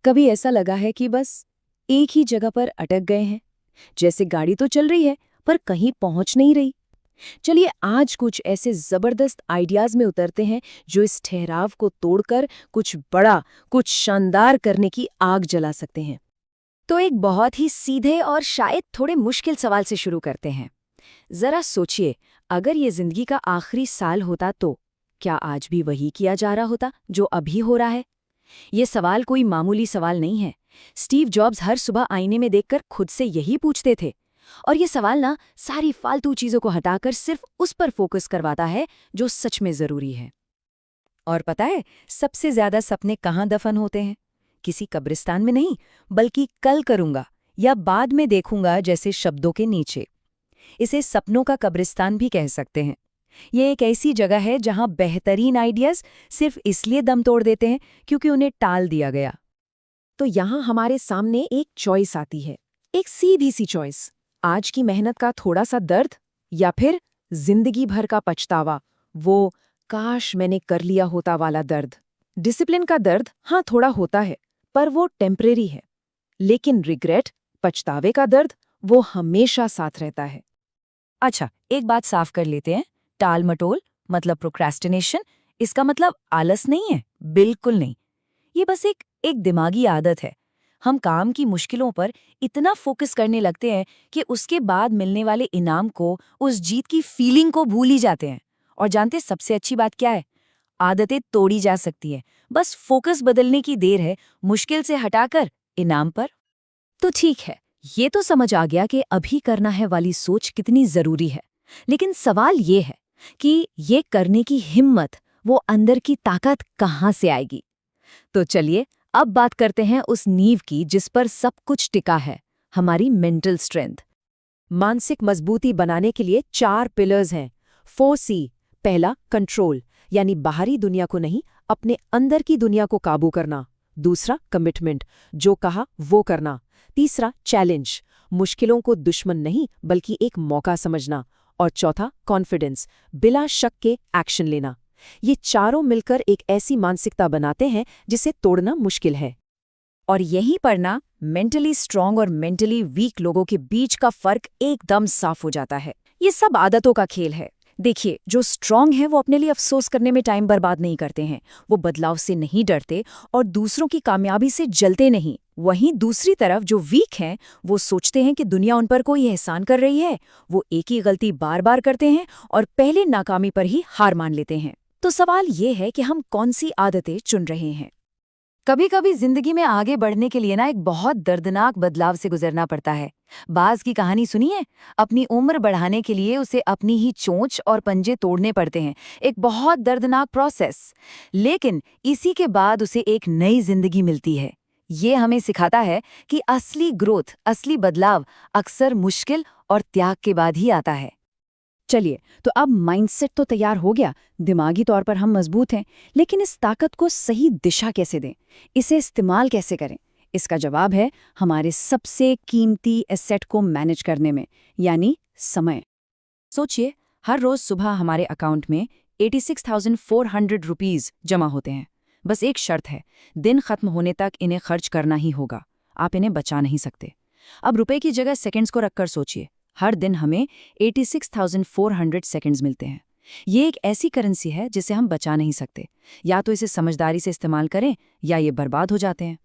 कभी ऐसा लगा है कि बस एक ही जगह पर अटक गए हैं, जैसे गाड़ी तो चल रही है पर कहीं पहुंच नहीं रही। चलिए आज कुछ ऐसे जबरदस्त आइडियाज में उतरते हैं जो इस ठहराव को तोड़कर कुछ बड़ा, कुछ शानदार करने की आग जला सकते हैं। तो एक बहुत ही सीधे और शायद थोड़े मुश्किल सवाल से शुरू करते हैं। जरा सोचिए, अगर ये जिंदगी का आखिरी साल होता तो क्या आज भी वही किया जा रहा होता जो अभी हो रहा है? ये सवाल कोई मामूली सवाल नहीं है। स्टीव जॉब्स हर सुबह आईने में देखकर खुद से यही पूछते थे। और ये सवाल ना सारी फालतू चीजों को हटाकर सिर्फ उस पर फोकस करवाता है जो सच में जरूरी है। और पता है, सबसे ज्यादा सपने कहाँ दफन होते हैं? किसी कब्रिस्तान में नहीं, बल्कि कल करूंगा या बाद में देखूंगा जैसे शब्दों के नीचे। इसे सपनों का कब्रिस्तान भी कह सकते हैं। ये एक ऐसी जगह है जहां बेहतरीन आइडियाज सिर्फ इसलिए दम तोड़ देते हैं क्योंकि उन्हें टाल दिया गया। तो यहाँ हमारे सामने एक चॉइस आती है, एक सीधी सी चॉइस। आज की मेहनत का थोड़ा सा दर्द या फिर जिंदगी भर का पछतावा, वो काश मैंने कर लिया होता वाला दर्द। डिसिप्लिन का दर्द हाँ थोड़ा होता है, पर वो टेम्परेरी है। लेकिन रिग्रेट, पछतावे का दर्द, वो हमेशा साथ रहता है। अच्छा, एक बात साफ कर लेते हैं। टाल मटोल मतलब प्रोक्रेस्टिनेशन, इसका मतलब आलस नहीं है, बिल्कुल नहीं। ये बस एक दिमागी आदत है। हम काम की मुश्किलों पर इतना फोकस करने लगते हैं कि उसके बाद मिलने वाले इनाम को, उस जीत की फीलिंग को भूल ही जाते हैं। और जानते सबसे अच्छी बात क्या है? आदतें तोड़ी जा सकती हैं, बस फोकस बदलने की देर है, मुश्किल से हटाकर इनाम पर। तो ठीक है, ये तो समझ आ गया कि अभी करना है वाली सोच कितनी जरूरी है। लेकिन सवाल ये है कि ये करने की हिम्मत, वो अंदर की ताकत कहाँ से आएगी? तो चलिए अब बात करते हैं उस नींव की जिस पर सब कुछ टिका है, हमारी मेंटल स्ट्रेंथ। मानसिक मजबूती बनाने के लिए 4 पिलर्स हैं, 4C। पहला कंट्रोल, यानी बाहरी दुनिया को नहीं, अपने अंदर की दुनिया को काबू करना। दूसरा कमिटमेंट, जो कहा वो करना। तीसरा चैलेंज, मुश्किलों को दुश्मन नहीं बल्कि एक मौका समझना। और चौथा कॉन्फिडेंस, बिना शक के एक्शन लेना। ये चारों मिलकर एक ऐसी मानसिकता बनाते हैं जिसे तोड़ना मुश्किल है। और यहीं पर ना मेंटली स्ट्रांग और मेंटली वीक लोगों के बीच का फर्क एकदम साफ हो जाता है। ये सब आदतों का खेल है। देखिए, जो स्ट्रांग है वो अपने लिए अफसोस करने में टाइम बर्बाद नहीं करते हैं, वो बदलाव से नहीं डरते और दूसरों की कामयाबी से जलते नहीं। वहीं दूसरी तरफ जो वीक हैं, वो सोचते हैं कि दुनिया उन पर कोई एहसान कर रही है। वो एक ही गलती बार बार करते हैं और पहले नाकामी पर ही हार मान लेते हैं। तो सवाल ये है कि हम कौन सी आदतें चुन रहे हैं। कभी कभी जिंदगी में आगे बढ़ने के लिए ना एक बहुत दर्दनाक बदलाव से गुजरना पड़ता है। बाज की कहानी सुनिए, अपनी उम्र बढ़ाने के लिए उसे अपनी ही चोंच और पंजे तोड़ने पड़ते हैं। एक बहुत दर्दनाक प्रोसेस, लेकिन इसी के बाद उसे एक नई जिंदगी मिलती है। ये हमें सिखाता है कि असली ग्रोथ, असली बदलाव अक्सर मुश्किल और त्याग के बाद ही आता है। चलिए, तो अब माइंडसेट तो तैयार हो गया, दिमागी तौर पर हम मजबूत हैं, लेकिन इस ताकत को सही दिशा कैसे दें, इसे इस्तेमाल कैसे करें? इसका जवाब है हमारे सबसे कीमती एसेट को मैनेज करने में, यानी समय। सोचिए, हर रोज सुबह हमारे अकाउंट में 86,400 रुपीज जमा होते हैं। बस एक शर्त है, दिन खत्म होने तक इन्हें खर्च करना ही होगा। आप इन्हें बचा नहीं सकते। अब रुपए की जगह सेकंड्स को रखकर सोचिए, हर दिन हमें 86,400 सेकंड्स मिलते हैं। ये एक ऐसी करेंसी है जिसे हम बचा नहीं सकते। या तो इसे समझदारी से इस्तेमाल करें या ये बर्बाद हो जाते हैं।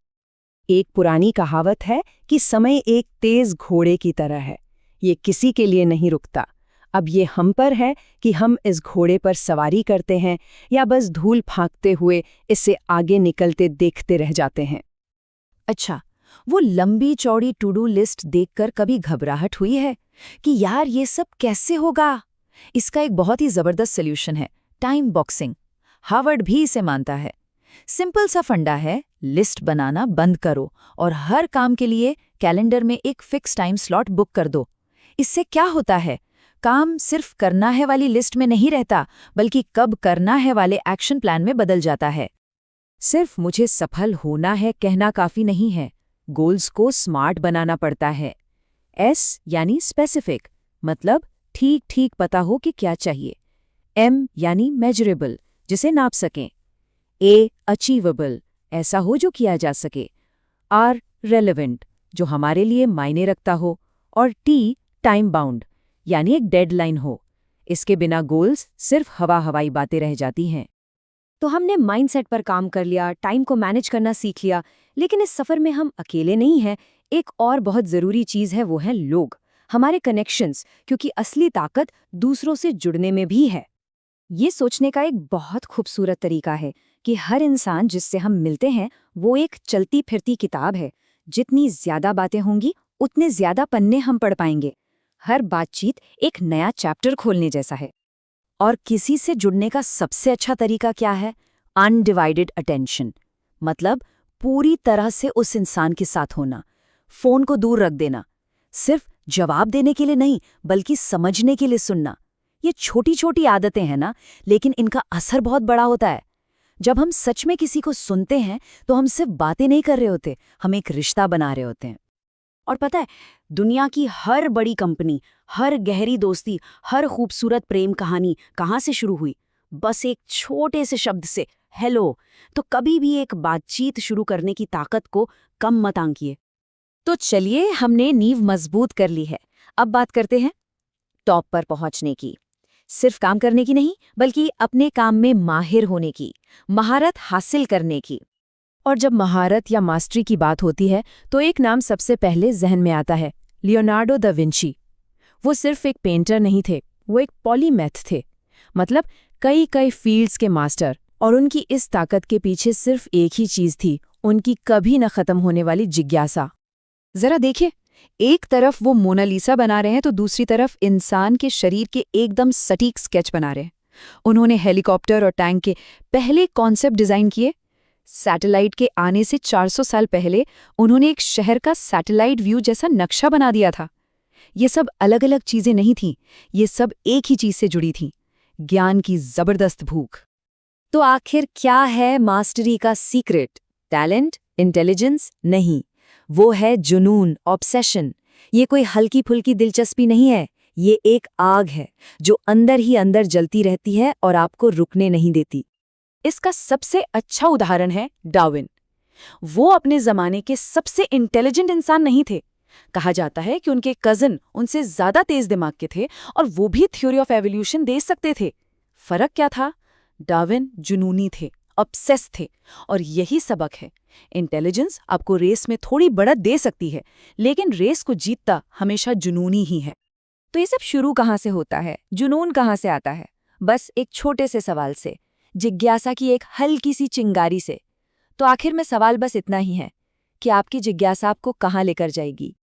एक पुरानी कहावत है कि समय एक तेज घोड़े की तरह है, ये किसी के लिए नहीं रुकता। अब ये हम पर है कि हम इस घोड़े पर सवारी करते हैं या बस धूल फांकते हुए इसे आगे निकलते देखते रह जाते हैं। अच्छा, वो लंबी चौड़ी टू डू लिस्ट देखकर कभी घबराहट हुई है कि यार ये सब कैसे होगा? इसका एक बहुत ही जबरदस्त सॉल्यूशन है, टाइम बॉक्सिंग। हार्वर्ड भी इसे मानता है। सिंपल सा फंडा है, लिस्ट बनाना बंद करो और हर काम के लिए कैलेंडर में एक फिक्स टाइम स्लॉट बुक कर दो। इससे क्या होता है, काम सिर्फ करना है वाली लिस्ट में नहीं रहता, बल्कि कब करना है वाले एक्शन प्लान में बदल जाता है। सिर्फ मुझे सफल होना है कहना काफी नहीं है, गोल्स को स्मार्ट बनाना पड़ता है। S यानी स्पेसिफिक, मतलब ठीक ठीक पता हो कि क्या चाहिए। M यानी मेजरेबल, जिसे नाप सकें। A अचीवेबल, ऐसा हो जो किया जा सके। R रेलेवेंट, जो हमारे लिए मायने रखता हो, और T टाइम बाउंड, यानी एक डेडलाइन हो। इसके बिना गोल्स सिर्फ हवाई बातें रह जाती हैं। तो हमने माइंडसेट पर काम कर लिया, टाइम को मैनेज करना सीख लिया, लेकिन इस सफर में हम अकेले नहीं हैं। एक और बहुत ज़रूरी चीज़ है, वो है लोग, हमारे कनेक्शंस, क्योंकि असली ताकत दूसरों से जुड़ने में भी है। ये सोचने का एक बहुत खूबसूरत तरीका है कि हर इंसान जिससे हम मिलते हैं वो एक चलती फिरती किताब है। जितनी ज्यादा बातें होंगी उतने ज्यादा पन्ने हम पढ़ पाएंगे। हर बातचीत एक नया चैप्टर खोलने जैसा है। और किसी से जुड़ने का सबसे अच्छा तरीका क्या है? अनडिवाइडेड अटेंशन, मतलब पूरी तरह से उस इंसान के साथ होना। फोन को दूर रख देना, सिर्फ जवाब देने के लिए नहीं बल्कि समझने के लिए सुनना। ये छोटी छोटी आदतें हैं ना, लेकिन इनका असर बहुत बड़ा होता है। जब हम सच में किसी को सुनते हैं तो हम सिर्फ बातें नहीं कर रहे होते, हम एक रिश्ता बना रहे होते हैं। और पता है, दुनिया की हर बड़ी कंपनी, हर गहरी दोस्ती, हर खूबसूरत प्रेम कहानी कहाँ से शुरू हुई? बस एक छोटे से शब्द से, हेलो। तो कभी भी एक बातचीत शुरू करने की ताकत को कम मत आंकिए। तो चलिए, हमने नींव मजबूत कर ली है। अब बात करते हैं टॉप पर पहुंचने की। सिर्फ काम करने की नहीं, बल्कि अपने काम में माहिर होने की, महारत हासिल करने की। और जब महारत या मास्टरी की बात होती है तो एक नाम सबसे पहले जहन में आता है, लियोनार्डो दा विंची। वो सिर्फ एक पेंटर नहीं थे, वो एक पॉलीमैथ थे, मतलब कई कई फील्ड्स के मास्टर। और उनकी इस ताकत के पीछे सिर्फ एक ही चीज थी, उनकी कभी न खत्म होने वाली जिज्ञासा। जरा देखिए, एक तरफ वो मोनालिसा बना रहे हैं तो दूसरी तरफ इंसान के शरीर के एकदम सटीक स्केच बना रहे हैं। उन्होंने हेलीकॉप्टर और टैंक के पहले कॉन्सेप्ट डिजाइन किए। सैटेलाइट के आने से 400 साल पहले उन्होंने एक शहर का सैटेलाइट व्यू जैसा नक्शा बना दिया था। ये सब अलग अलग चीजें नहीं थीं, ये सब एक ही चीज से जुड़ी थीं, ज्ञान की जबरदस्त भूख। तो आखिर क्या है मास्टरी का सीक्रेट? Talent, intelligence? नहीं, वो है जुनून, ऑब्सेशन। ये कोई हल्की फुल्की दिलचस्पी नहीं है, ये एक आग है जो अंदर ही अंदर जलती रहती है और आपको रुकने नहीं देती। इसका सबसे अच्छा उदाहरण है डार्विन। वो अपने जमाने के सबसे इंटेलिजेंट इंसान नहीं थे। कहा जाता है कि उनके कजन उनसे ज्यादा तेज दिमाग के थे और वो भी थ्योरी ऑफ एवोल्यूशन दे सकते थे। फर्क क्या था? डार्विन जुनूनी थे, ऑब्सेस थे। और यही सबक है। इंटेलिजेंस आपको रेस में थोड़ी बढ़त दे सकती है, लेकिन रेस को जीतता हमेशा जुनूनी ही है। तो ये सब शुरू कहाँ से होता है? जुनून कहाँ से आता है? बस एक छोटे से सवाल से, जिज्ञासा की एक हल्की सी चिंगारी से। तो आखिर में सवाल बस इतना ही है कि आपकी जिज्ञासा आपको कहाँ लेकर जाएगी।